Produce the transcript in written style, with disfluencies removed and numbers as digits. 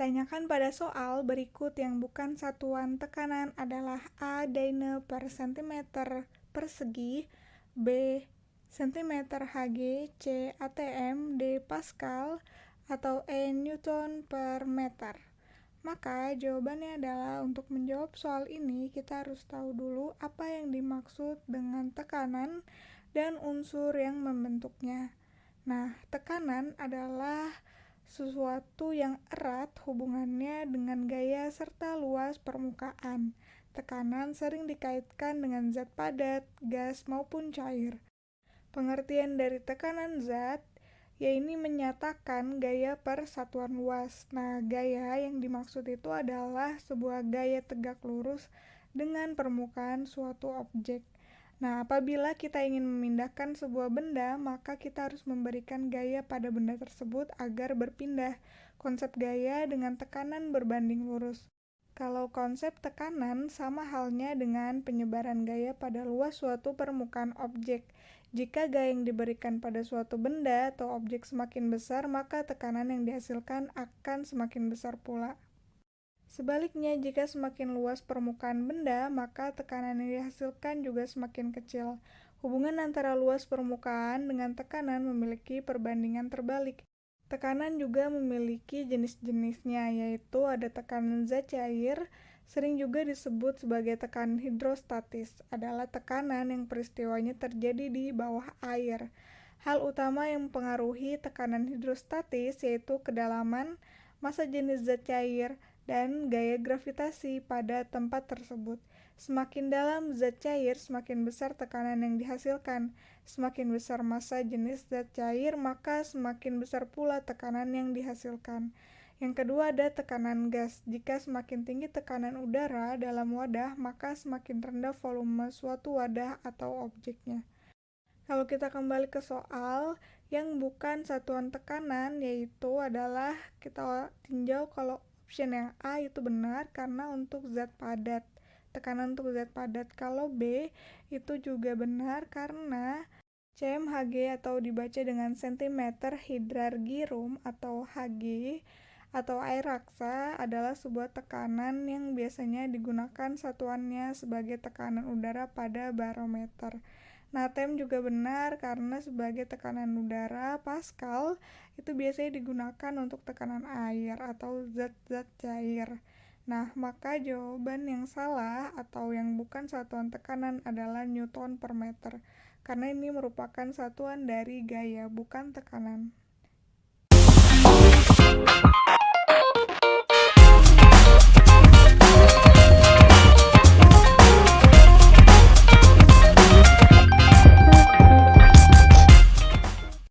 Ditanyakan pada soal berikut yang bukan satuan tekanan adalah A. Dyne per cm persegi, B. cm Hg, C. atm, D. Pascal, atau E. Newton per meter. Maka jawabannya adalah untuk menjawab soal ini kita harus tahu dulu apa yang dimaksud dengan tekanan dan unsur yang membentuknya. Nah, tekanan adalah sesuatu yang erat hubungannya dengan gaya serta luas permukaan. Tekanan sering dikaitkan dengan zat padat, gas, maupun cair. Pengertian dari tekanan zat, yaitu menyatakan gaya per satuan luas. Nah, gaya yang dimaksud itu adalah sebuah gaya tegak lurus dengan permukaan suatu objek. Nah, apabila kita ingin memindahkan sebuah benda, maka kita harus memberikan gaya pada benda tersebut agar berpindah. Konsep gaya dengan tekanan berbanding lurus. Kalau konsep tekanan sama halnya dengan penyebaran gaya pada luas suatu permukaan objek. Jika gaya yang diberikan pada suatu benda atau objek semakin besar, maka tekanan yang dihasilkan akan semakin besar pula. Sebaliknya, jika semakin luas permukaan benda, maka tekanan yang dihasilkan juga semakin kecil. Hubungan antara luas permukaan dengan tekanan memiliki perbandingan terbalik. Tekanan juga memiliki jenis-jenisnya, yaitu ada tekanan zat cair, sering juga disebut sebagai tekanan hidrostatis, adalah tekanan yang peristiwanya terjadi di bawah air. Hal utama yang mempengaruhi tekanan hidrostatis yaitu kedalaman, massa jenis zat cair, dan gaya gravitasi pada tempat tersebut. Semakin dalam zat cair, semakin besar tekanan yang dihasilkan. Semakin besar massa jenis zat cair, maka semakin besar pula tekanan yang dihasilkan. Yang kedua ada tekanan gas. Jika semakin tinggi tekanan udara dalam wadah, maka semakin rendah volume suatu wadah atau objeknya. Kalau kita kembali ke soal, yang bukan satuan tekanan yaitu adalah kita tinjau kalau option yang A itu benar karena untuk zat padat. Tekanan untuk zat padat. Kalau B itu juga benar karena cmHg atau dibaca dengan cm hidrargyrum atau Hg atau air raksa adalah sebuah tekanan yang biasanya digunakan satuannya sebagai tekanan udara pada barometer. Nah, TEM juga benar karena sebagai tekanan udara Pascal itu biasanya digunakan untuk tekanan air atau zat-zat cair. Nah, maka jawaban yang salah atau yang bukan satuan tekanan adalah Newton per meter karena ini merupakan satuan dari gaya, bukan tekanan.